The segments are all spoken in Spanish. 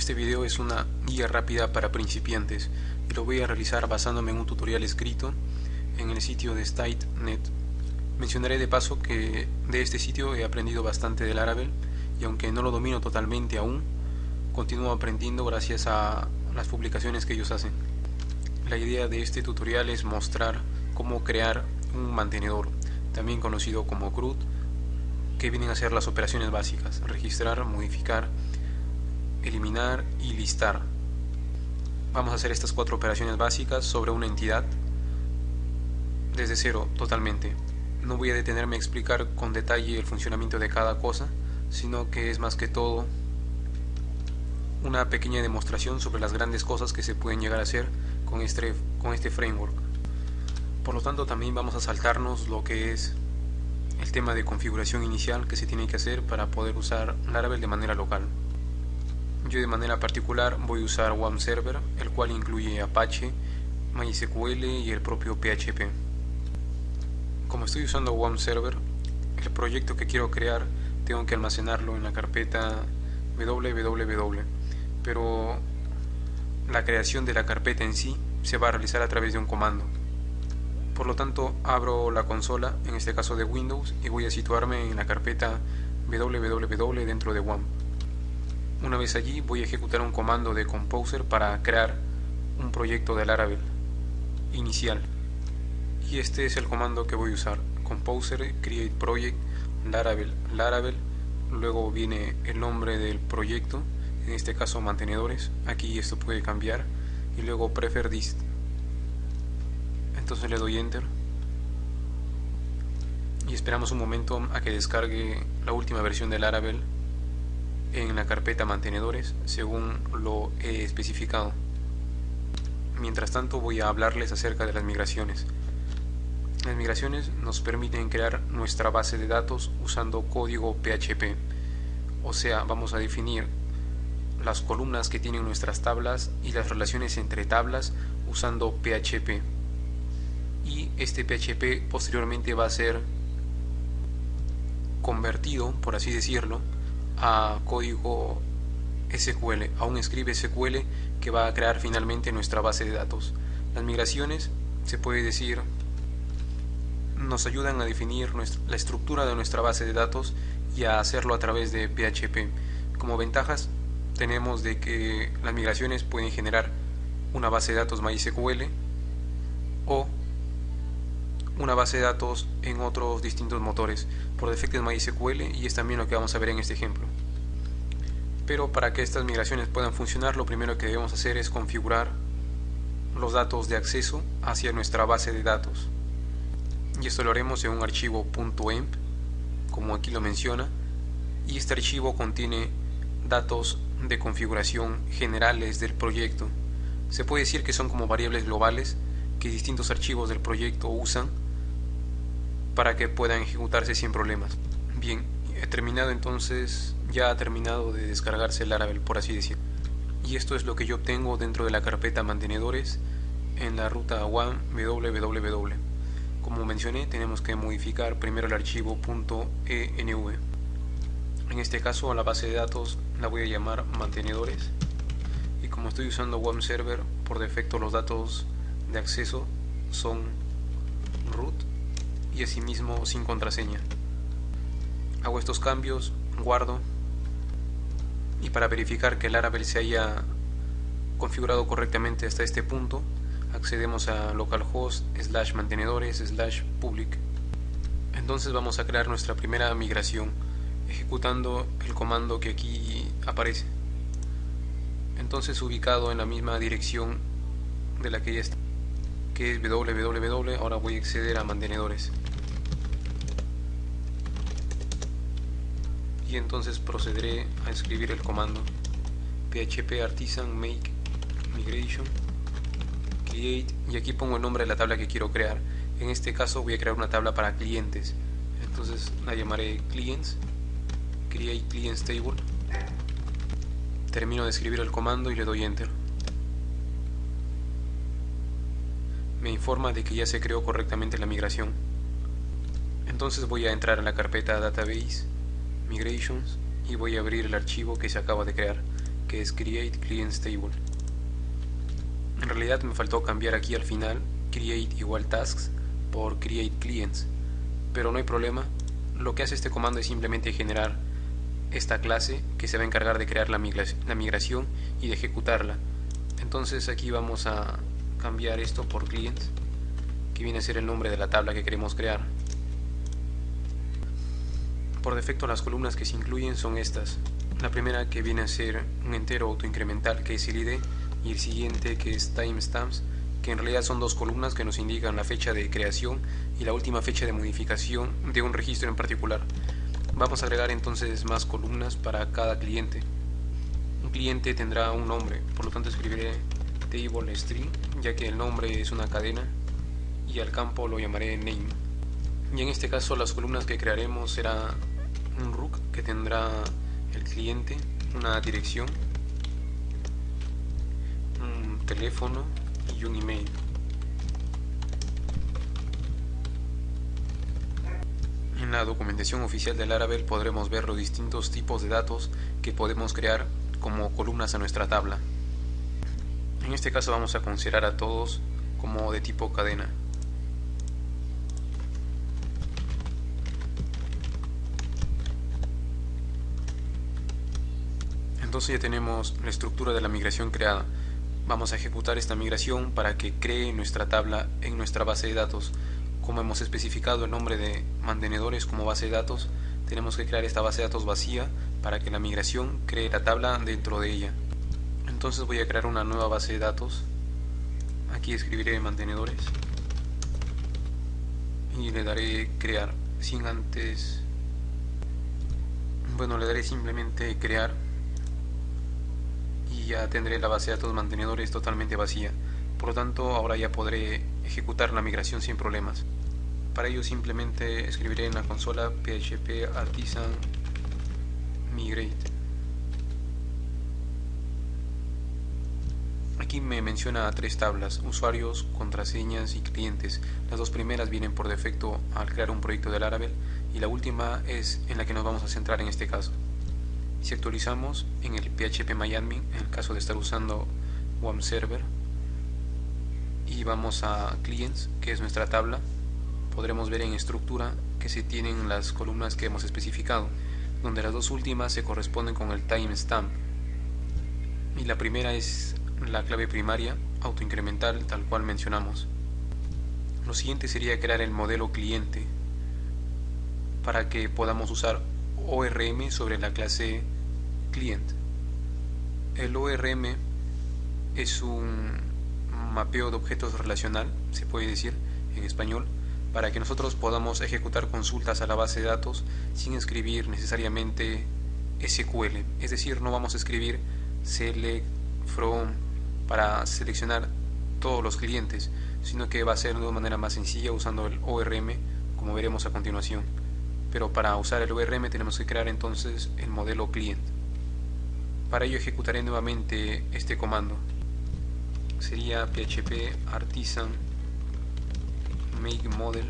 Este video es una guía rápida para principiantes y lo voy a realizar basándome en un tutorial escrito en el sitio de State.net. Mencionaré de paso que de este sitio he aprendido bastante del Laravel y aunque no lo domino totalmente aún, continúo aprendiendo gracias a las publicaciones que ellos hacen. La idea de este tutorial es mostrar cómo crear un mantenedor, también conocido como CRUD, que vienen a ser las operaciones básicas: registrar, modificar, eliminar y listar. Vamos a hacer estas 4 operaciones básicas sobre una entidad desde cero totalmente. No voy a detenerme a explicar con detalle el funcionamiento de cada cosa, sino que es más que todo una pequeña demostración sobre las grandes cosas que se pueden llegar a hacer con este framework. Por lo tanto, también vamos a saltarnos lo que es el tema de configuración inicial que se tiene que hacer para poder usar Laravel de manera local. Yo de manera particular voy a usar WAM Server, el cual incluye Apache, MySQL y el propio PHP. Como estoy usando WAM Server, el proyecto que quiero crear tengo que almacenarlo en la carpeta www, pero la creación de la carpeta en sí se va a realizar a través de un comando. Por lo tanto, abro la consola, en este caso de Windows, y voy a situarme en la carpeta www dentro de WAM. Una vez allí, voy a ejecutar un comando de Composer para crear un proyecto de Laravel inicial. Y este es el comando que voy a usar: Composer create project Laravel. Luego viene el nombre del proyecto, en este caso mantenedores. Aquí esto puede cambiar. Y luego prefer dist. Entonces le doy enter y esperamos un momento a que descargue la última versión de Laravel en la carpeta mantenedores según lo he especificado. Mientras tanto, voy a hablarles acerca de las migraciones. Las migraciones nos permiten crear nuestra base de datos usando código PHP, o sea, vamos a definir las columnas que tienen nuestras tablas y las relaciones entre tablas usando PHP. Y este PHP posteriormente va a ser convertido, por así decirlo, a código SQL, a un script SQL que va a crear finalmente nuestra base de datos. Las migraciones, se puede decir, nos ayudan a definir la estructura de nuestra base de datos y a hacerlo a través de PHP. Como ventajas tenemos de que las migraciones pueden generar una base de datos MySQL o una base de datos en otros distintos motores. Por defecto es MySQL y es también lo que vamos a ver en este ejemplo. Pero para que estas migraciones puedan funcionar, lo primero que debemos hacer es configurar los datos de acceso hacia nuestra base de datos. Y esto lo haremos en un archivo .env, como aquí lo menciona, y este archivo contiene datos de configuración generales del proyecto. Se puede decir que son como variables globales que distintos archivos del proyecto usan para que puedan ejecutarse sin problemas. Bien, he terminado entonces, ya ha terminado de descargarse el Laravel, por así decirlo. Y esto es lo que yo obtengo dentro de la carpeta mantenedores en la ruta WAM www. Como mencioné, tenemos que modificar primero el archivo .env. En este caso a la base de datos la voy a llamar mantenedores, y como estoy usando WAM Server, por defecto los datos de acceso son root y asimismo sin contraseña. Hago estos cambios, guardo, y para verificar que el Laravel se haya configurado correctamente hasta este punto, accedemos a localhost /mantenedores/public. Entonces vamos a crear nuestra primera migración ejecutando el comando que aquí aparece. Entonces, ubicado en la misma dirección de la que ya está, que es www, ahora voy a acceder a mantenedores y entonces procederé a escribir el comando php artisan make migration create, y aquí pongo el nombre de la tabla que quiero crear. En este caso voy a crear una tabla para clientes, entonces la llamaré clients, create clients table. Termino de escribir el comando y le doy enter. Me informa de que ya se creó correctamente la migración. Entonces voy a entrar a la carpeta database migrations y voy a abrir el archivo que se acaba de crear. que es Create Clients Table. En realidad me faltó cambiar aquí al final Create igual Tasks por Create Clients, pero no hay problema. Lo que hace este comando es simplemente generar esta clase que se va a encargar de crear la migración y de ejecutarla. Entonces aquí vamos a cambiar esto por Clients, que viene a ser el nombre de la tabla que queremos crear. Por defecto las columnas que se incluyen son estas. La primera, que viene a ser un entero autoincremental, que es el ID, y el siguiente, que es timestamps, que en realidad son dos columnas que nos indican la fecha de creación y la última fecha de modificación de un registro en particular. Vamos a agregar entonces más columnas para cada cliente. Un cliente tendrá un nombre, por lo tanto escribiré table string, ya que el nombre es una cadena, y al campo lo llamaré name. Y en este caso las columnas que crearemos será un rook que tendrá el cliente, una dirección, un teléfono y un email. En la documentación oficial de Laravel podremos ver los distintos tipos de datos que podemos crear como columnas a nuestra tabla. En este caso vamos a considerar a todos como de tipo cadena. Entonces ya tenemos la estructura de la migración creada. Vamos a ejecutar esta migración para que cree nuestra tabla en nuestra base de datos. Como hemos especificado el nombre de mantenedores como base de datos, tenemos que crear esta base de datos vacía para que la migración cree la tabla dentro de ella. Entonces voy a crear una nueva base de datos. Aquí escribiré mantenedores y le daré crear, sin antes, le daré simplemente crear, y ya tendré la base de datos mantenedores totalmente vacía. Por lo tanto, ahora ya podré ejecutar la migración sin problemas. Para ello simplemente escribiré en la consola php artisan migrate. Aquí me menciona tres tablas: usuarios, contraseñas y clientes. Las dos primeras vienen por defecto al crear un proyecto de Laravel, y la última es en la que nos vamos a centrar en este caso. Si actualizamos en el phpMyAdmin, en el caso de estar usando WAM Server, y vamos a Clients, que es nuestra tabla, podremos ver en estructura que se tienen las columnas que hemos especificado, donde las dos últimas se corresponden con el timestamp, y la primera es la clave primaria autoincremental, tal cual mencionamos. Lo siguiente sería crear el modelo cliente para que podamos usar ORM sobre la clase client. El ORM es un mapeo de objetos relacional, se puede decir en español, para que nosotros podamos ejecutar consultas a la base de datos sin escribir necesariamente SQL. Es decir, no vamos a escribir select from para seleccionar todos los clientes, sino que va a ser de una manera más sencilla usando el ORM, como veremos a continuación. Pero para usar el ORM tenemos que crear entonces el modelo client. Para ello ejecutaré nuevamente este comando. Sería php artisan make model,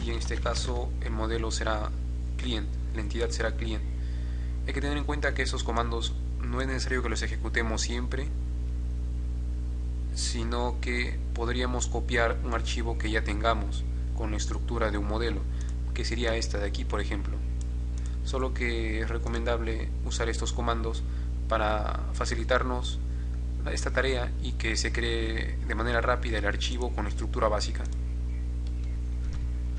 y en este caso el modelo será client, la entidad será client. Hay que tener en cuenta que esos comandos no es necesario que los ejecutemos siempre, sino que podríamos copiar un archivo que ya tengamos con la estructura de un modelo, que sería esta de aquí, por ejemplo. Solo que es recomendable usar estos comandos para facilitarnos esta tarea y que se cree de manera rápida el archivo con la estructura básica.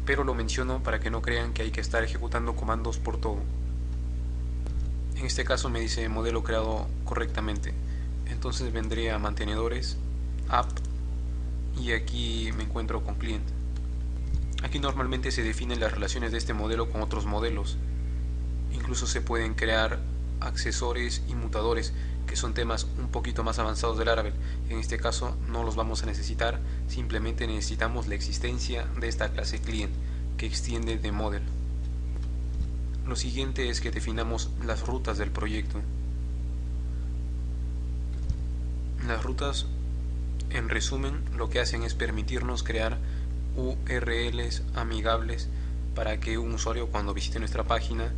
Pero lo menciono para que no crean que hay que estar ejecutando comandos por todo. En este caso me dice modelo creado correctamente, entonces vendré a mantenedores, app, y aquí me encuentro con client. Aquí normalmente se definen las relaciones de este modelo con otros modelos. Incluso se pueden crear accesores y mutadores, que son temas un poquito más avanzados de Laravel. En este caso no los vamos a necesitar, simplemente necesitamos la existencia de esta clase client que extiende de model. Lo siguiente es que definamos las rutas del proyecto. Las rutas, en resumen, lo que hacen es permitirnos crear URLs amigables para que un usuario, cuando visite nuestra página,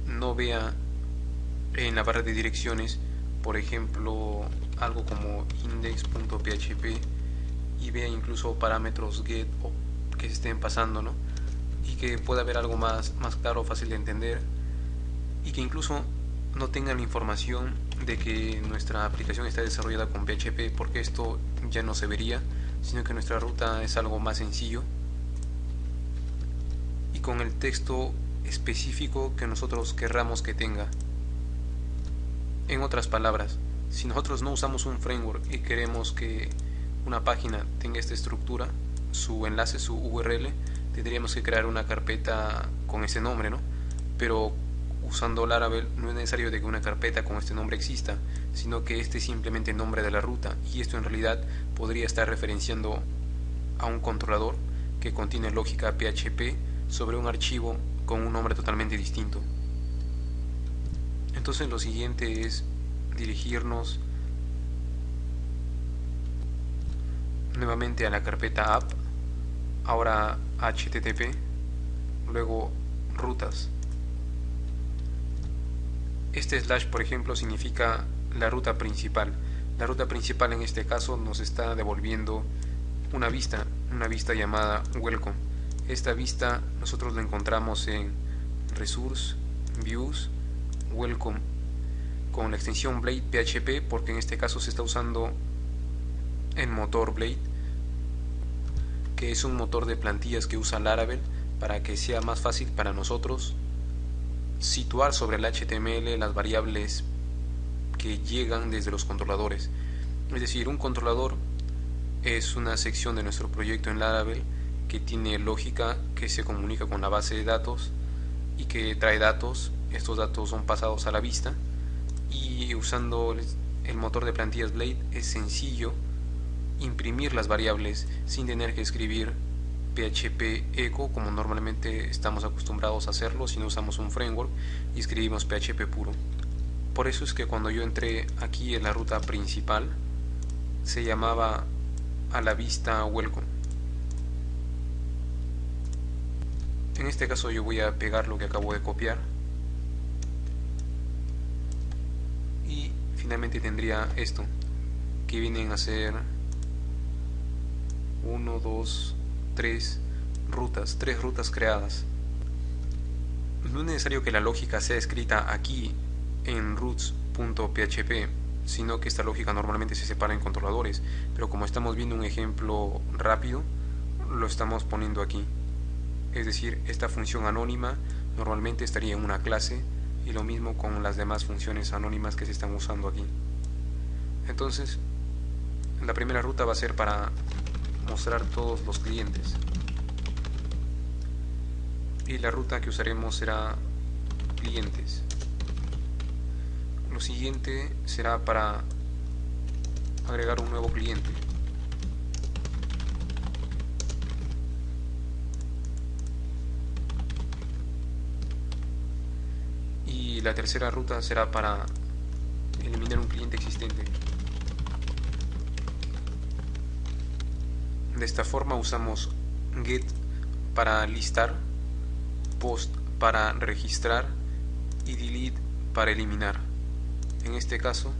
no vea en la barra de direcciones por ejemplo, algo como index.php y vea incluso parámetros get o que se estén pasando, ¿no? Y que pueda haber algo más claro, fácil de entender, y que incluso no tengan la información de que nuestra aplicación está desarrollada con PHP, porque esto ya no se vería, sino que nuestra ruta es algo más sencillo y con el texto específico que nosotros querramos que tenga. En otras palabras, si nosotros no usamos un framework y queremos que una página tenga esta estructura, su enlace, su URL, tendríamos que crear una carpeta con ese nombre, ¿no? Pero usando Laravel no es necesario de que una carpeta con este nombre exista, sino que este es simplemente el nombre de la ruta, y esto en realidad podría estar referenciando a un controlador que contiene lógica PHP sobre un archivo con un nombre totalmente distinto. Entonces lo siguiente es dirigirnos nuevamente a la carpeta app, ahora http, luego rutas. Este slash, por ejemplo, significa la ruta principal. La ruta principal en este caso nos está devolviendo una vista llamada welcome. Esta vista nosotros la encontramos en resource, views, welcome, con la extensión Blade PHP, porque en este caso se está usando el motor Blade, que es un motor de plantillas que usa Laravel para que sea más fácil para nosotros situar sobre el HTML las variables que llegan desde los controladores. Es decir, un controlador es una sección de nuestro proyecto en Laravel que tiene lógica, que se comunica con la base de datos y que trae datos. Estos datos son pasados a la vista, y usando el motor de plantillas Blade es sencillo imprimir las variables sin tener que escribir PHP echo como normalmente estamos acostumbrados a hacerlo si no usamos un framework y escribimos PHP puro. Por eso es que cuando yo entré aquí en la ruta principal se llamaba a la vista welcome. En este caso yo voy a pegar lo que acabo de copiar y finalmente tendría esto, que vienen a ser 1, 2, 3 rutas creadas. No es necesario que la lógica sea escrita aquí en routes.php, sino que esta lógica normalmente se separa en controladores, pero como estamos viendo un ejemplo rápido, lo estamos poniendo aquí. Es decir, esta función anónima normalmente estaría en una clase, y lo mismo con las demás funciones anónimas que se están usando aquí. Entonces, la primera ruta va a ser para mostrar todos los clientes, y la ruta que usaremos será clientes. Lo siguiente será para agregar un nuevo cliente. Y la tercera ruta será para eliminar un cliente existente. De esta forma usamos get para listar, post para registrar y delete para eliminar. En este caso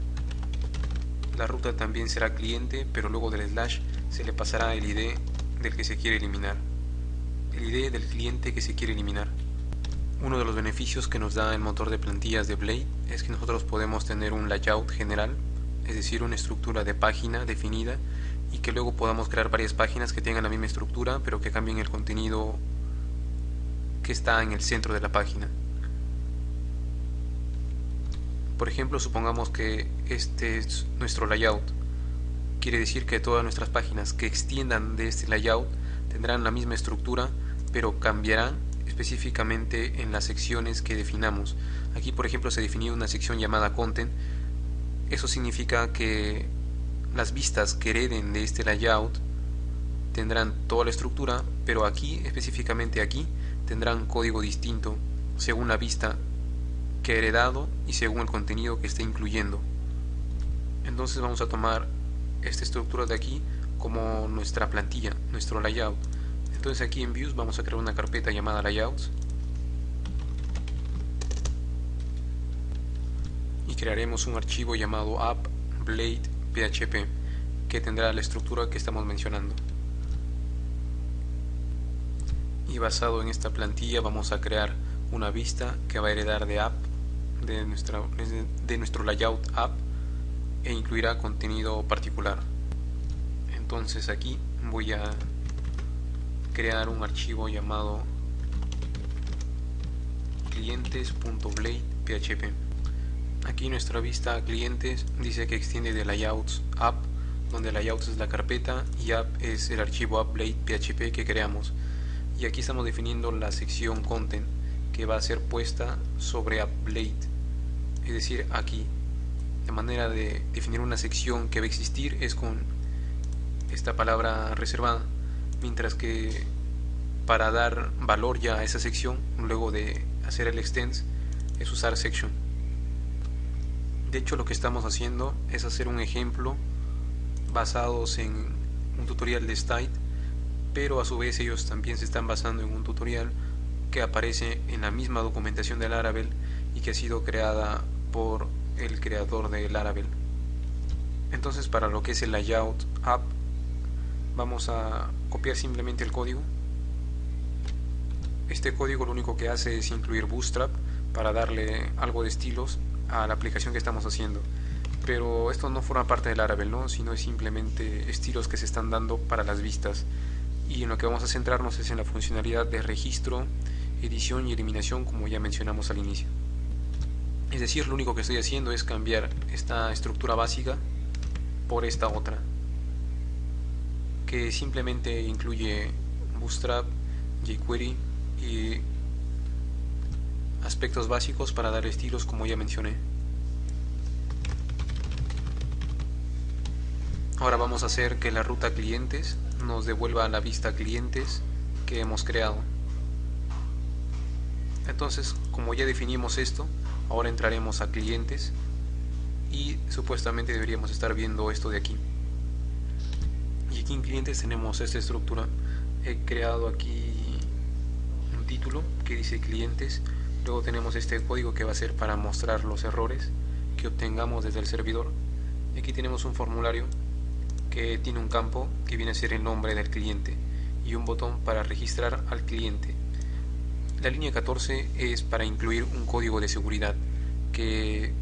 la ruta también será cliente, pero luego del slash se le pasará el ID del que se quiere eliminar, el ID del cliente que se quiere eliminar. Uno de los beneficios que nos da el motor de plantillas de Blade es que nosotros podemos tener un layout general, es decir, una estructura de página definida, y que luego podamos crear varias páginas que tengan la misma estructura pero que cambien el contenido que está en el centro de la página. Por ejemplo, supongamos que este es nuestro layout. Quiere decir que todas nuestras páginas que extiendan de este layout tendrán la misma estructura, pero cambiarán específicamente en las secciones que definamos. Aquí, por ejemplo, se definió una sección llamada content. Eso significa que las vistas que hereden de este layout tendrán toda la estructura, pero aquí, específicamente aquí, tendrán código distinto según la vista que ha heredado y según el contenido que esté incluyendo. Entonces vamos a tomar esta estructura de aquí como nuestra plantilla, nuestro layout. Entonces aquí en Views vamos a crear una carpeta llamada Layouts, y crearemos un archivo llamado app.blade.php que tendrá la estructura que estamos mencionando. Y basado en esta plantilla vamos a crear una vista que va a heredar de app de nuestro layout app e incluirá contenido particular. Entonces aquí voy a crear un archivo llamado clientes.blade.php. Aquí nuestra vista clientes dice que extiende de layouts app, donde layouts es la carpeta y app es el archivo app.blade.php que creamos. Y aquí estamos definiendo la sección content que va a ser puesta sobre app.blade, es decir, aquí. La manera de definir una sección que va a existir es con esta palabra reservada, mientras que para dar valor ya a esa sección, luego de hacer el extends, es usar section. De hecho, lo que estamos haciendo es hacer un ejemplo basados en un tutorial de Stite, pero a su vez ellos también se están basando en un tutorial que aparece en la misma documentación de Laravel y que ha sido creada por el creador de Laravel. Entonces, para lo que es el layout app, vamos a copiar simplemente el código. Este código lo único que hace es incluir Bootstrap para darle algo de estilos a la aplicación que estamos haciendo, pero esto no forma parte de Laravel, ¿no? Sino es simplemente estilos que se están dando para las vistas, y en lo que vamos a centrarnos es en la funcionalidad de registro, edición y eliminación, como ya mencionamos al inicio. Es decir, lo único que estoy haciendo es cambiar esta estructura básica por esta otra, que simplemente incluye Bootstrap, jQuery y aspectos básicos para dar estilos, como ya mencioné. Ahora vamos a hacer que la ruta clientes nos devuelva la vista clientes que hemos creado. Entonces, como ya definimos esto, ahora entraremos a clientes y supuestamente deberíamos estar viendo esto de aquí. Y aquí en clientes tenemos esta estructura. He creado aquí un título que dice clientes. Luego tenemos este código que va a ser para mostrar los errores que obtengamos desde el servidor. Y aquí tenemos un formulario que tiene un campo que viene a ser el nombre del cliente y un botón para registrar al cliente. La línea 14 es para incluir un código de seguridad que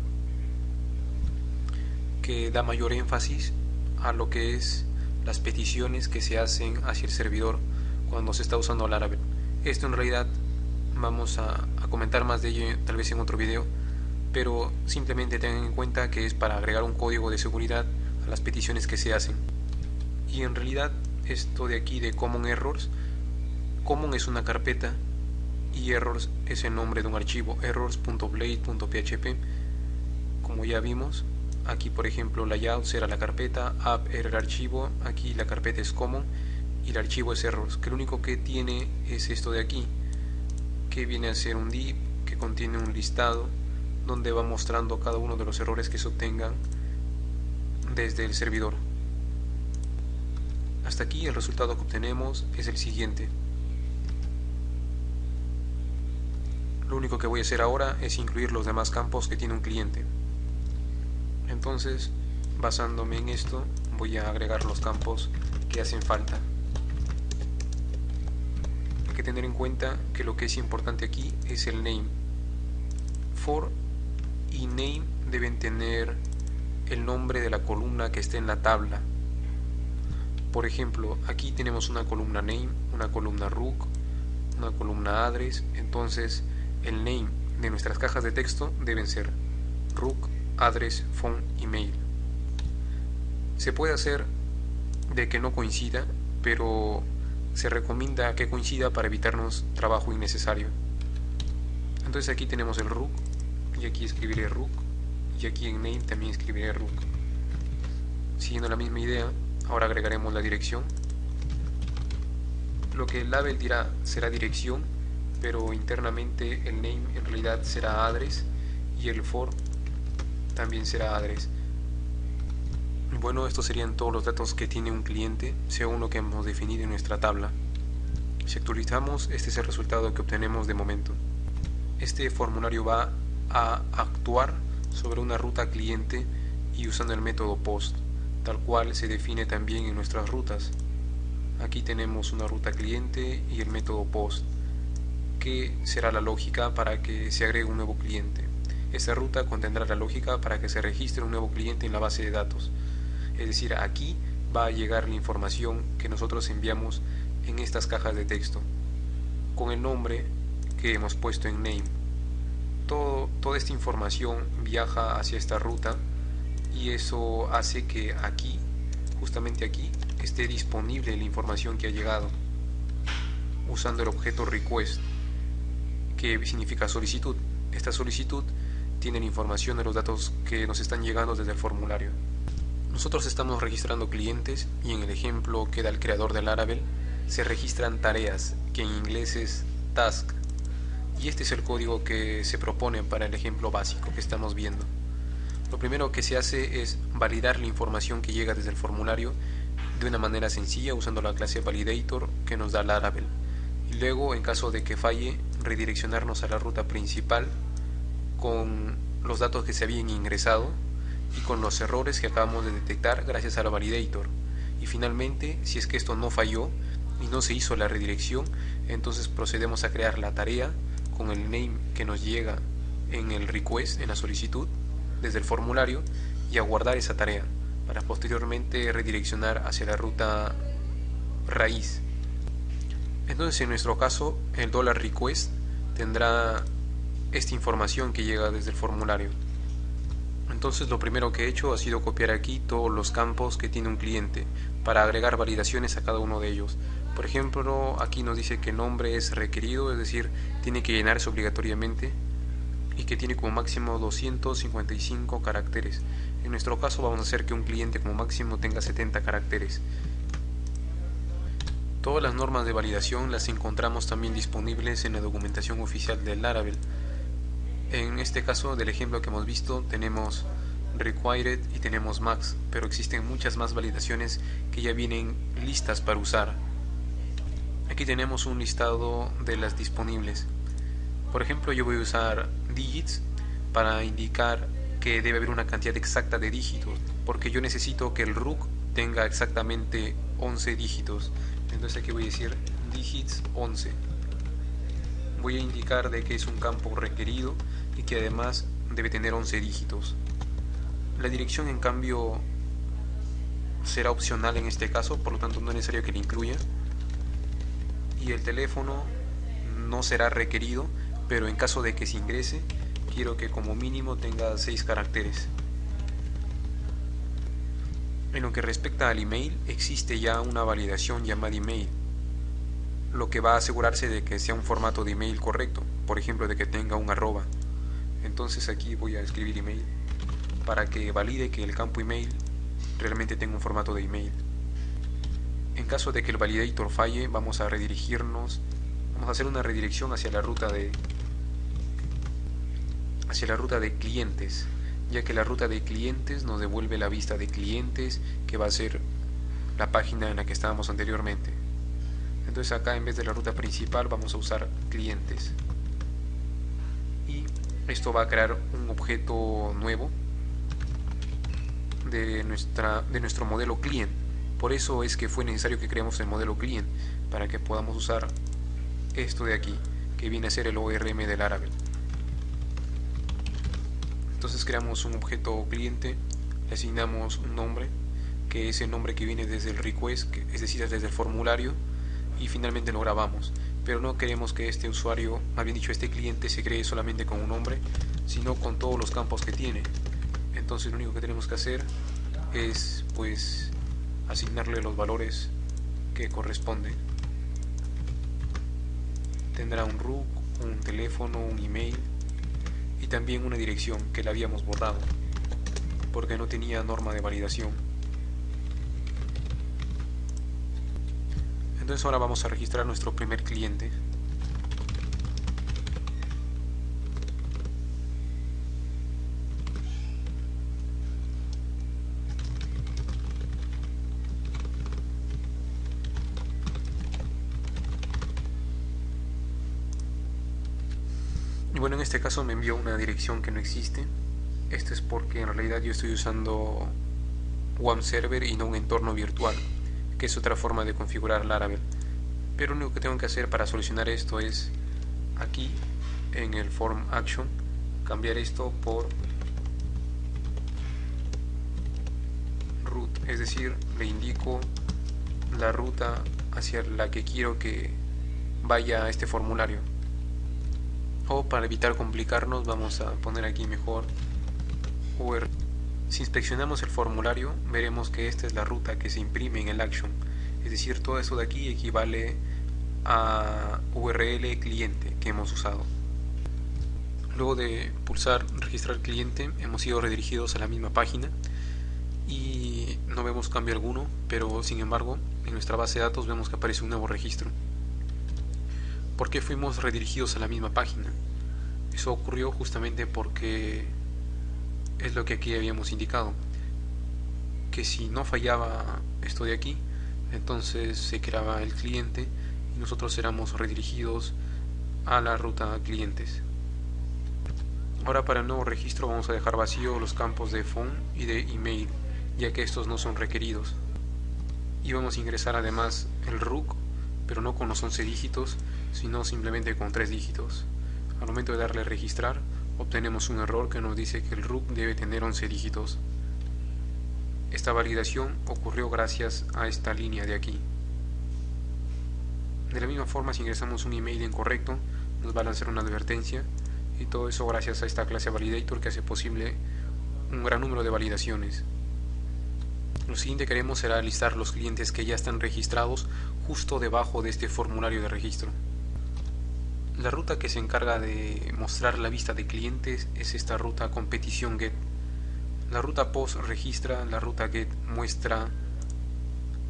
da mayor énfasis a lo que es las peticiones que se hacen hacia el servidor cuando se está usando Laravel. Esto en realidad vamos a comentar más de ello tal vez en otro video, pero simplemente tengan en cuenta que es para agregar un código de seguridad a las peticiones que se hacen. Y en realidad esto de aquí de Common Errors, Common es una carpeta y Errors es el nombre de un archivo, errors.blade.php. Como ya vimos, aquí por ejemplo layout será la carpeta, app era el archivo, aquí la carpeta es Common y el archivo es Errors, que lo único que tiene es esto de aquí, que viene a ser un div que contiene un listado donde va mostrando cada uno de los errores que se obtengan desde el servidor. Hasta aquí el resultado que obtenemos es el siguiente. Lo único que voy a hacer ahora es incluir los demás campos que tiene un cliente. Entonces, basándome en esto, voy a agregar los campos que hacen falta. Hay que tener en cuenta que lo que es importante aquí es el name. For y name deben tener el nombre de la columna que esté en la tabla. Por ejemplo, aquí tenemos una columna name, una columna rook, una columna address. Entonces el name de nuestras cajas de texto deben ser rook, address, phone y mail. Se puede hacer de que no coincida, pero se recomienda que coincida para evitarnos trabajo innecesario. Entonces aquí tenemos el rook y aquí escribiré rook y aquí en name también escribiré rook. Siguiendo la misma idea, ahora agregaremos la dirección. Lo que el label dirá será dirección, pero internamente el name en realidad será address y el for también será address. Bueno, estos serían todos los datos que tiene un cliente según lo que hemos definido en nuestra tabla. Si actualizamos, este es el resultado que obtenemos de momento. Este formulario va a actuar sobre una ruta cliente y usando el método POST, tal cual se define también en nuestras rutas. Aquí tenemos una ruta cliente y el método POST, que será la lógica para que se agregue un nuevo cliente. Esta ruta contendrá la lógica para que se registre un nuevo cliente en la base de datos. Es decir, aquí va a llegar la información que nosotros enviamos en estas cajas de texto, con el nombre que hemos puesto en name. Toda esta información viaja hacia esta ruta y eso hace que aquí, justamente aquí, esté disponible la información que ha llegado, usando el objeto request, que significa solicitud. Esta solicitud tiene la información de los datos que nos están llegando desde el formulario. Nosotros estamos registrando clientes y en el ejemplo que da el creador del Laravel se registran tareas, que en inglés es task, y este es el código que se propone para el ejemplo básico que estamos viendo. Lo primero que se hace es validar la información que llega desde el formulario de una manera sencilla usando la clase validator que nos da Laravel, y luego, en caso de que falle, redireccionarnos a la ruta principal con los datos que se habían ingresado y con los errores que acabamos de detectar gracias a la validator. Y finalmente, si es que esto no falló y no se hizo la redirección, entonces procedemos a crear la tarea con el name que nos llega en el request, en la solicitud, desde el formulario, y a guardar esa tarea para posteriormente redireccionar hacia la ruta raíz. Entonces, en nuestro caso, el $request tendrá esta información que llega desde el formulario. Entonces, lo primero que he hecho ha sido copiar aquí todos los campos que tiene un cliente para agregar validaciones a cada uno de ellos. Por ejemplo, aquí nos dice que el nombre es requerido, es decir, tiene que llenarse obligatoriamente y que tiene como máximo 255 caracteres. En nuestro caso vamos a hacer que un cliente como máximo tenga 70 caracteres. Todas las normas de validación las encontramos también disponibles en la documentación oficial del Laravel. En este caso del ejemplo que hemos visto tenemos required y tenemos max, pero existen muchas más validaciones que ya vienen listas para usar. Aquí tenemos un listado de las disponibles. Por ejemplo, yo voy a usar digits para indicar que debe haber una cantidad exacta de dígitos, porque yo necesito que el rook tenga exactamente 11 dígitos. Entonces aquí voy a decir digits 11. Voy a indicar de que es un campo requerido y que además debe tener 11 dígitos. La dirección, en cambio, será opcional en este caso, por lo tanto no es necesario que la incluya. Y el teléfono no será requerido, pero en caso de que se ingrese, quiero que como mínimo tenga 6 caracteres. En lo que respecta al email, existe ya una validación llamada email, lo que va a asegurarse de que sea un formato de email correcto, por ejemplo de que tenga un arroba. Entonces aquí voy a escribir email para que valide que el campo email realmente tenga un formato de email. En caso de que el validator falle, vamos a redirigirnos, vamos a hacer una redirección hacia la ruta de clientes, ya que la ruta de clientes nos devuelve la vista de clientes, que va a ser la página en la que estábamos anteriormente. Entonces acá, en vez de la ruta principal, vamos a usar clientes, y esto va a crear un objeto nuevo de nuestro modelo client. Por eso es que fue necesario que creemos el modelo client, para que podamos usar esto de aquí, que viene a ser el ORM del Laravel. Entonces creamos un objeto cliente, le asignamos un nombre, que es el nombre que viene desde el request, es decir, desde el formulario, y finalmente lo grabamos. Pero no queremos que este usuario, más bien dicho, este cliente se cree solamente con un nombre, sino con todos los campos que tiene. Entonces lo único que tenemos que hacer es pues asignarle los valores que corresponden. Tendrá un root, un teléfono, un email y también una dirección que la habíamos borrado porque no tenía norma de validación. Entonces ahora vamos a registrar nuestro primer cliente. Y bueno, en este caso me envió una dirección que no existe, Esto es porque en realidad yo estoy usando WAM Server y no un entorno virtual, que es otra forma de configurar Laravel. Pero lo único que tengo que hacer para solucionar esto es aquí en el form action cambiar esto por root, es decir, le indico la ruta hacia la que quiero que vaya este formulario. O para evitar complicarnos vamos a poner aquí mejor URL. Si inspeccionamos el formulario veremos que esta es la ruta que se imprime en el action, es decir, todo esto de aquí equivale a URL cliente que hemos usado. Luego de pulsar registrar cliente hemos sido redirigidos a la misma página y no vemos cambio alguno, pero sin embargo en nuestra base de datos vemos que aparece un nuevo registro. ¿Por qué fuimos redirigidos a la misma página? Eso ocurrió justamente porque es lo que aquí habíamos indicado, que si no fallaba esto de aquí, entonces se creaba el cliente y nosotros éramos redirigidos a la ruta clientes. Ahora para el nuevo registro vamos a dejar vacío los campos de phone y de email, ya que estos no son requeridos. Y vamos a ingresar además el RUC, pero no con los 11 dígitos, sino simplemente con 3 dígitos. Al momento de darle a registrar, obtenemos un error que nos dice que el RUC debe tener 11 dígitos. Esta validación ocurrió gracias a esta línea de aquí. De la misma forma, si ingresamos un email incorrecto, nos va a lanzar una advertencia, y todo eso gracias a esta clase validator que hace posible un gran número de validaciones. Lo siguiente que haremos será listar los clientes que ya están registrados justo debajo de este formulario de registro. La ruta que se encarga de mostrar la vista de clientes es esta ruta competición get. La ruta post registra, la ruta get muestra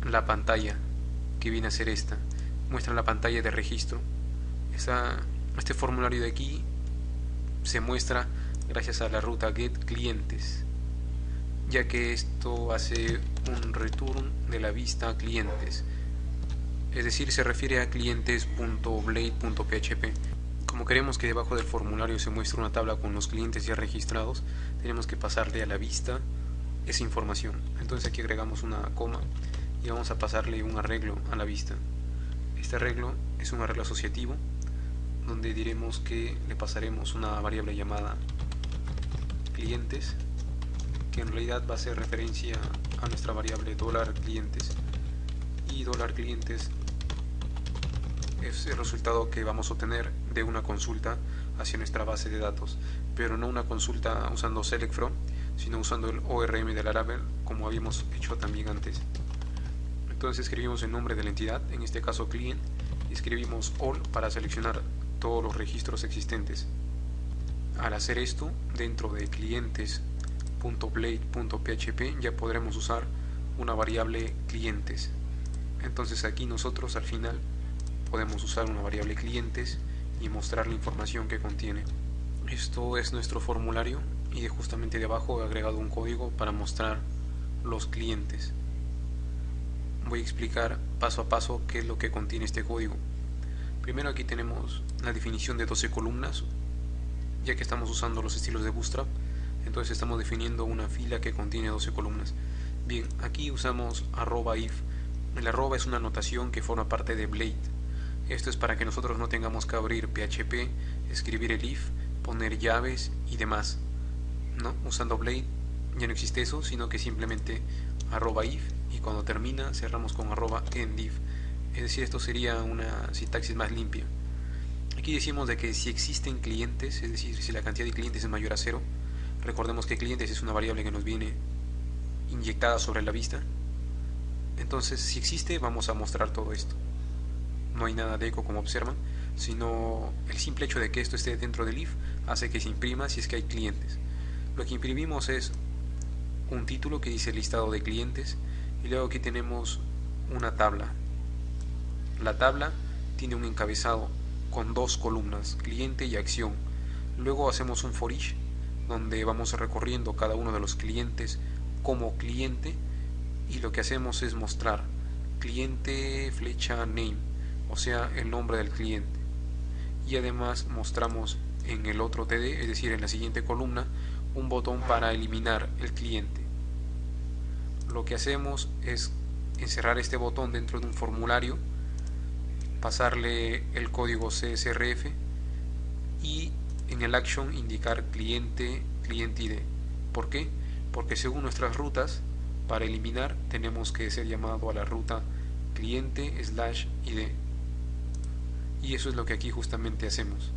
la pantalla que viene a ser esta, muestra la pantalla de registro. Este formulario de aquí se muestra gracias a la ruta get clientes, ya que esto hace un return de la vista clientes, es decir, se refiere a clientes.blade.php. Como queremos que debajo del formulario se muestre una tabla con los clientes ya registrados, tenemos que pasarle a la vista esa información. Entonces aquí agregamos una coma y vamos a pasarle un arreglo a la vista. Este arreglo es un arreglo asociativo, donde diremos que le pasaremos una variable llamada clientes, que en realidad va a hacer referencia a nuestra variable $clientes, y $clientes es el resultado que vamos a obtener de una consulta hacia nuestra base de datos, pero no una consulta usando select from, sino usando el ORM de Laravel como habíamos hecho también antes. Entonces escribimos el nombre de la entidad, en este caso client, y escribimos all para seleccionar todos los registros existentes. Al hacer esto, dentro de clientes.blade.php ya podremos usar una variable clientes. Entonces aquí nosotros al final podemos usar una variable clientes y mostrar la información que contiene. Esto es nuestro formulario y justamente debajo he agregado un código para mostrar los clientes. Voy a explicar paso a paso qué es lo que contiene este código. Primero aquí tenemos la definición de 12 columnas, ya que estamos usando los estilos de Bootstrap, entonces estamos definiendo una fila que contiene 12 columnas. Bien, aquí usamos @if. El arroba es una anotación que forma parte de Blade. Esto es para que nosotros no tengamos que abrir PHP, escribir el if, poner llaves y demás. No, usando Blade ya no existe eso, sino que simplemente @if y cuando termina cerramos con @endif. Es decir, esto sería una sintaxis más limpia. Aquí decimos de que si existen clientes, es decir, si la cantidad de clientes es mayor a 0, recordemos que clientes es una variable que nos viene inyectada sobre la vista. Entonces, si existe, vamos a mostrar todo esto. No hay nada de eco como observan, sino el simple hecho de que esto esté dentro del if hace que se imprima si es que hay clientes. Lo que imprimimos es un título que dice listado de clientes y luego aquí tenemos una tabla. La tabla tiene un encabezado con 2 columnas, cliente y acción. Luego hacemos un for each donde vamos recorriendo cada uno de los clientes como cliente y lo que hacemos es mostrar cliente flecha name, o sea el nombre del cliente, y además mostramos en el otro TD, es decir en la siguiente columna, un botón para eliminar el cliente. Lo que hacemos es encerrar este botón dentro de un formulario, pasarle el código CSRF y en el action indicar cliente ID. ¿Por qué? Porque según nuestras rutas, para eliminar tenemos que ser llamado a la ruta cliente/id, y eso es lo que aquí justamente hacemos.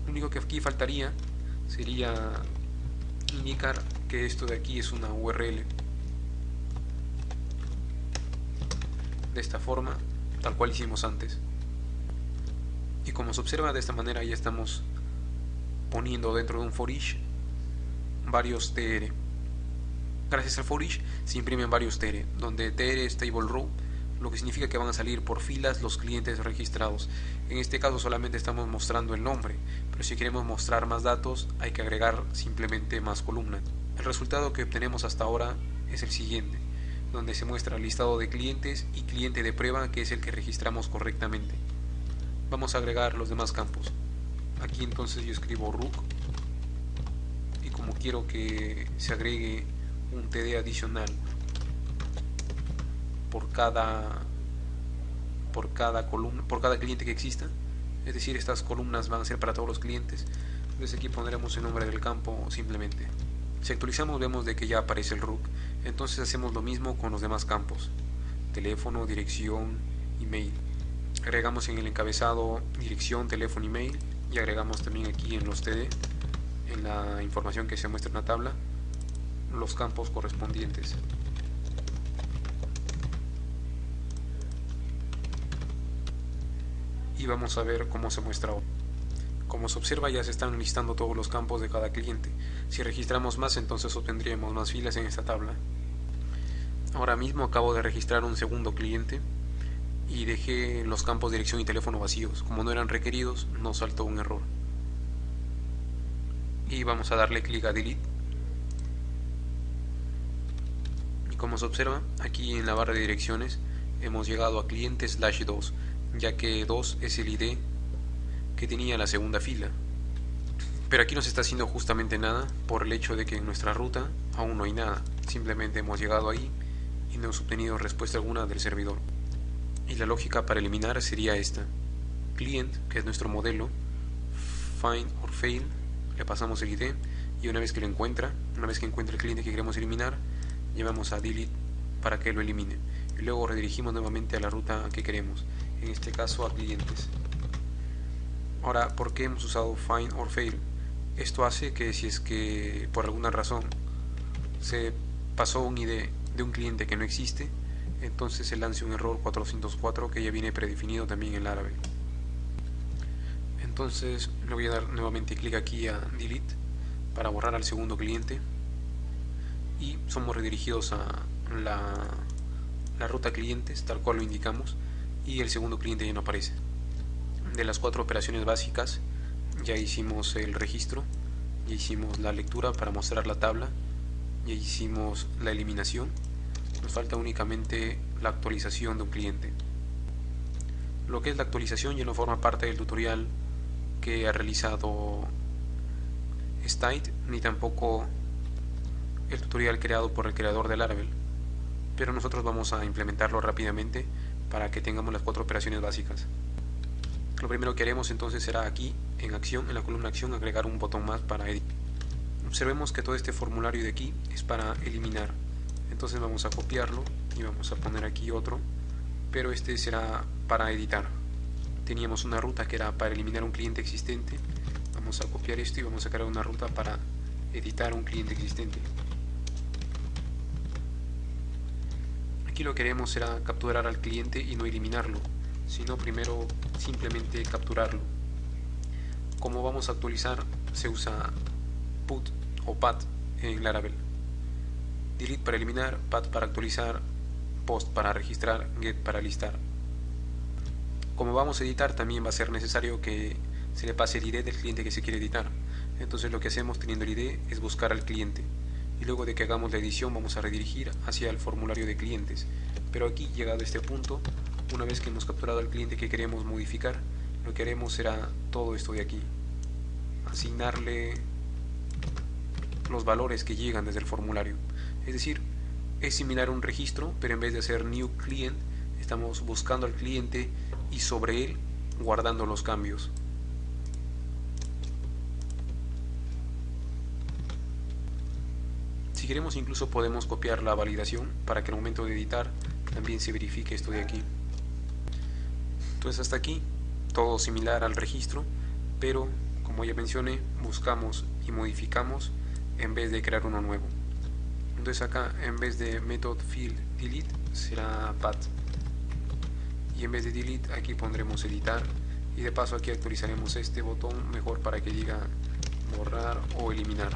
Lo único que aquí faltaría sería indicar que esto de aquí es una URL, de esta forma, tal cual hicimos antes. Y como se observa, de esta manera ya estamos poniendo dentro de un for each varios tr. Gracias al for each se imprimen varios tr, donde tr es table row, lo que significa que van a salir por filas los clientes registrados. En este caso solamente estamos mostrando el nombre, pero si queremos mostrar más datos hay que agregar simplemente más columnas. El resultado que obtenemos hasta ahora es el siguiente, donde se muestra el listado de clientes y cliente de prueba, que es el que registramos correctamente. Vamos a agregar los demás campos. Aquí entonces yo escribo rook, y como quiero que se agregue un td adicional por cada columna, por cada cliente que exista, es decir, estas columnas van a ser para todos los clientes, entonces aquí pondremos el nombre del campo simplemente. Si actualizamos vemos de que ya aparece el rook. Entonces hacemos lo mismo con los demás campos: teléfono, dirección, email. Agregamos en el encabezado dirección, teléfono, email, y agregamos también aquí en los TD, en la información que se muestra en la tabla, los campos correspondientes. Y vamos a ver cómo se muestra ahora. Como se observa, ya se están listando todos los campos de cada cliente. Si registramos más, entonces obtendríamos más filas en esta tabla. Ahora mismo acabo de registrar un segundo cliente y dejé los campos dirección y teléfono vacíos. Como no eran requeridos, nos saltó un error. Y vamos a darle clic a delete. Y como se observa, aquí en la barra de direcciones hemos llegado a cliente/2, ya que 2 es el ID que tenía la segunda fila. Pero aquí no se está haciendo justamente nada por el hecho de que en nuestra ruta aún no hay nada. Simplemente hemos llegado ahí y no hemos obtenido respuesta alguna del servidor. Y la lógica para eliminar sería esta: client, que es nuestro modelo, find or fail, le pasamos el ID, y una vez que encuentre el cliente que queremos eliminar, llevamos a delete para que lo elimine, y luego redirigimos nuevamente a la ruta que queremos, en este caso a clientes. Ahora, ¿por qué hemos usado find or fail? Esto hace que si es que por alguna razón se pasó un ID de un cliente que no existe, entonces se lance un error 404 que ya viene predefinido también en Laravel. Entonces le voy a dar nuevamente clic aquí a delete para borrar al segundo cliente, y somos redirigidos a la ruta clientes tal cual lo indicamos, y el segundo cliente ya no aparece. De las 4 operaciones básicas ya hicimos el registro, ya hicimos la lectura para mostrar la tabla, ya hicimos la eliminación. Nos falta únicamente la actualización de un cliente. Lo que es la actualización ya no forma parte del tutorial que ha realizado Stite, ni tampoco el tutorial creado por el creador de Laravel, pero nosotros vamos a implementarlo rápidamente para que tengamos las 4 operaciones básicas. Lo primero que haremos entonces será aquí en acción, en la columna acción, agregar un botón más para editar. Observemos que todo este formulario de aquí es para eliminar, entonces vamos a copiarlo y vamos a poner aquí otro, pero este será para editar. Teníamos una ruta que era para eliminar un cliente existente, vamos a copiar esto y vamos a crear una ruta para editar un cliente existente. Aquí lo que queremos será capturar al cliente y no eliminarlo, sino primero simplemente capturarlo. Como vamos a actualizar, se usa put o pat en Laravel. Delete para eliminar, pat para actualizar, post para registrar, get para listar. Como vamos a editar, también va a ser necesario que se le pase el ID del cliente que se quiere editar. Entonces lo que hacemos teniendo el ID es buscar al cliente, y luego de que hagamos la edición vamos a redirigir hacia el formulario de clientes. Pero aquí, llegado a este punto, una vez que hemos capturado al cliente que queremos modificar, lo que haremos será todo esto de aquí: asignarle los valores que llegan desde el formulario. Es decir, es similar a un registro, pero en vez de hacer new client, estamos buscando al cliente y sobre él guardando los cambios. Si queremos, incluso podemos copiar la validación para que al momento de editar también se verifique esto de aquí. Entonces hasta aquí todo similar al registro, pero como ya mencioné, buscamos y modificamos en vez de crear uno nuevo. Entonces acá en vez de method field delete será path, y en vez de delete aquí pondremos editar, y de paso aquí actualizaremos este botón mejor para que diga borrar o eliminar.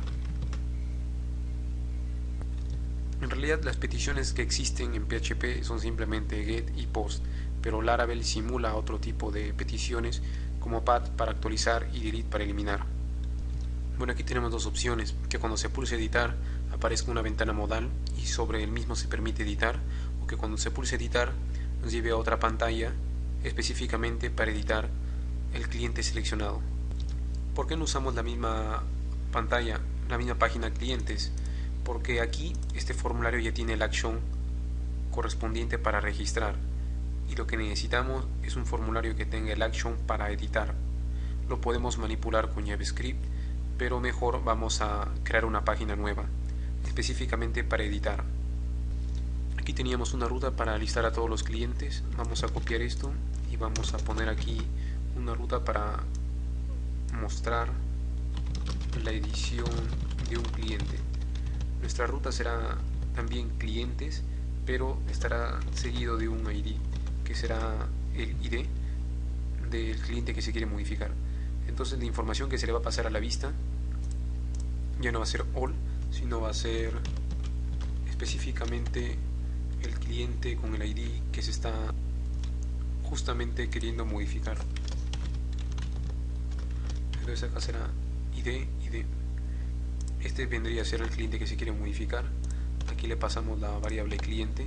En realidad las peticiones que existen en PHP son simplemente get y post, pero Laravel simula otro tipo de peticiones como path para actualizar y delete para eliminar. Bueno, aquí tenemos dos opciones, que cuando se pulse editar aparezca una ventana modal y sobre el mismo se permite editar, o que cuando se pulse editar nos lleve a otra pantalla específicamente para editar el cliente seleccionado. ¿Por qué no usamos la misma pantalla, la misma página clientes? Porque aquí este formulario ya tiene el action correspondiente para registrar, y lo que necesitamos es un formulario que tenga el action para editar. Lo podemos manipular con JavaScript, pero mejor vamos a crear una página nueva específicamente para editar. Aquí teníamos una ruta para listar a todos los clientes. Vamos a copiar esto y vamos a poner aquí una ruta para mostrar la edición de un cliente. Nuestra ruta será también clientes, pero estará seguido de un ID, que será el ID del cliente que se quiere modificar. Entonces la información que se le va a pasar a la vista ya no va a ser all, sino va a ser específicamente el cliente con el ID que se está justamente queriendo modificar. Entonces acá será ID. Este vendría a ser el cliente que se quiere modificar. Aquí le pasamos la variable cliente,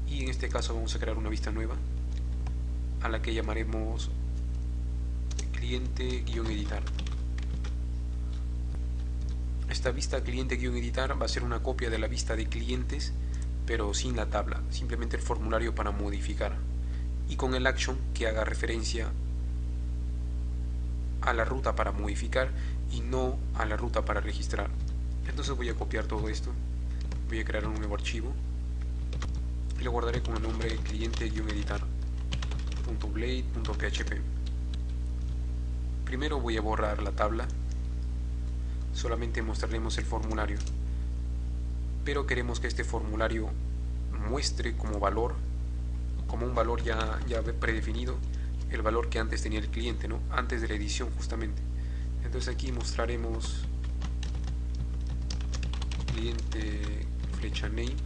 y en este caso vamos a crear una vista nueva a la que llamaremos cliente-editar. Esta vista cliente-editar va a ser una copia de la vista de clientes, pero sin la tabla, simplemente el formulario para modificar, y con el action que haga referencia a la ruta para modificar y no a la ruta para registrar. Entonces voy a copiar todo esto, voy a crear un nuevo archivo y lo guardaré con el nombre cliente-editar.blade.php. Primero voy a borrar la tabla, solamente mostraremos el formulario, pero queremos que este formulario muestre como valor, como un valor ya predefinido, el valor que antes tenía el cliente, ¿no? Antes de la edición justamente. Entonces aquí mostraremos cliente flecha name.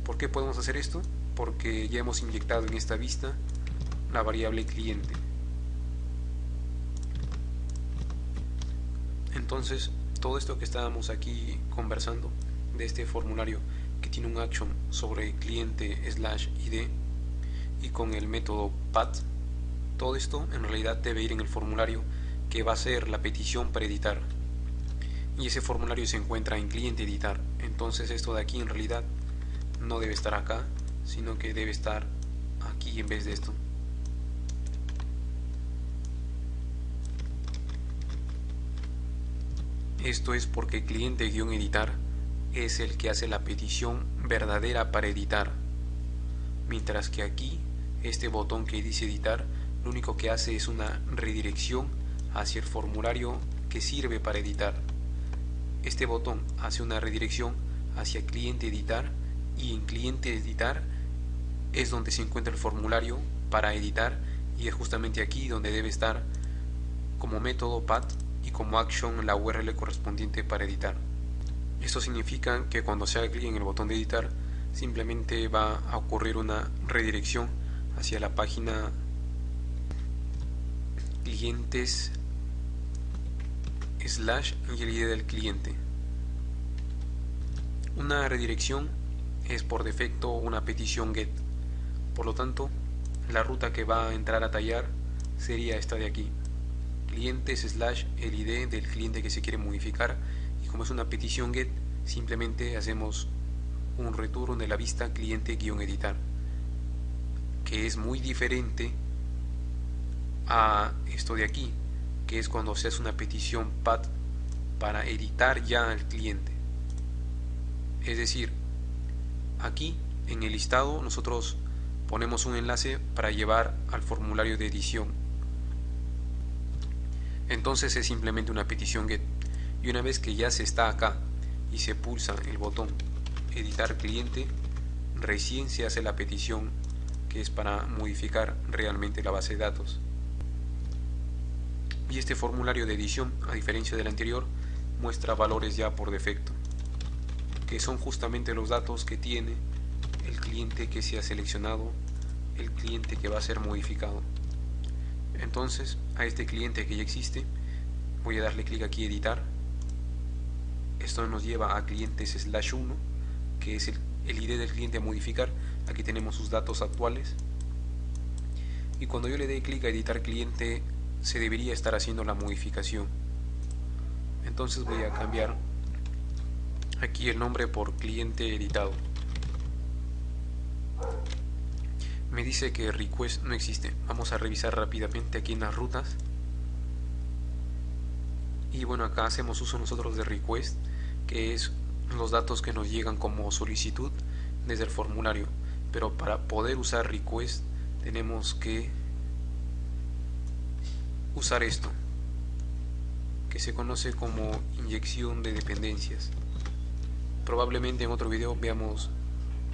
¿Por qué podemos hacer esto? Porque ya hemos inyectado en esta vista la variable cliente. Entonces todo esto que estábamos aquí conversando de este formulario que tiene un action sobre cliente/id y con el método path, todo esto en realidad debe ir en el formulario que va a ser la petición para editar, y ese formulario se encuentra en cliente editar. Entonces esto de aquí en realidad no debe estar acá, sino que debe estar aquí en vez de esto. Esto es porque cliente-editar es el que hace la petición verdadera para editar, mientras que aquí este botón que dice editar lo único que hace es una redirección hacia el formulario que sirve para editar. Este botón hace una redirección hacia cliente editar, y en cliente editar es donde se encuentra el formulario para editar, y es justamente aquí donde debe estar como método path y como action la URL correspondiente para editar. Esto significa que cuando se haga clic en el botón de editar simplemente va a ocurrir una redirección hacia la página clientes/ y el ID del cliente. Una redirección es por defecto una petición GET, por lo tanto la ruta que va a entrar a tallar sería esta de aquí, clientes/ el ID del cliente que se quiere modificar, y como es una petición GET, simplemente hacemos un return de la vista cliente-editar, que es muy diferente a esto de aquí, que es cuando se hace una petición PAT para editar ya al cliente. Es decir, aquí en el listado nosotros ponemos un enlace para llevar al formulario de edición. Entonces es simplemente una petición GET, y una vez que ya se está acá y se pulsa el botón editar cliente, recién se hace la petición, que es para modificar realmente la base de datos. Y este formulario de edición, a diferencia del anterior, muestra valores ya por defecto, que son justamente los datos que tiene el cliente que se ha seleccionado, el cliente que va a ser modificado. Entonces, a este cliente que ya existe, voy a darle clic aquí editar. Esto nos lleva a clientes/1, que es el ID del cliente a modificar. Aquí tenemos sus datos actuales, y cuando yo le dé clic a editar cliente se debería estar haciendo la modificación. Entonces voy a cambiar aquí el nombre por cliente editado. Me dice que request no existe. Vamos a revisar rápidamente aquí en las rutas. Y bueno, acá hacemos uso nosotros de request, que es los datos que nos llegan como solicitud desde el formulario. Pero para poder usar request tenemos que usar esto, que se conoce como inyección de dependencias. Probablemente en otro video veamos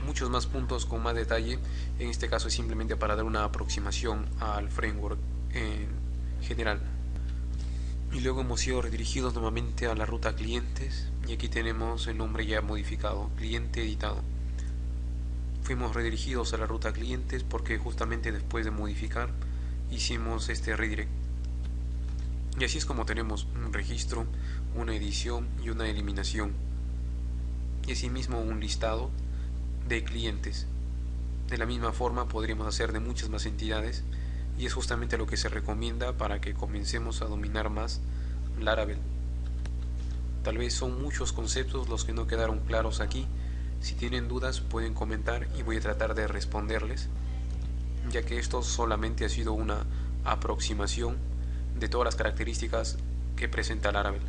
muchos más puntos con más detalle. En este caso es simplemente para dar una aproximación al framework en general. Y luego hemos sido redirigidos nuevamente a la ruta clientes, y aquí tenemos el nombre ya modificado, cliente editado. Fuimos redirigidos a la ruta clientes porque justamente después de modificar hicimos este redirect. Y así es como tenemos un registro, una edición y una eliminación, y asimismo un listado de clientes. De la misma forma podríamos hacer de muchas más entidades, y es justamente lo que se recomienda para que comencemos a dominar más Laravel. Tal vez son muchos conceptos los que no quedaron claros aquí. Si tienen dudas pueden comentar y voy a tratar de responderles, ya que esto solamente ha sido una aproximación de todas las características que presenta Laravel.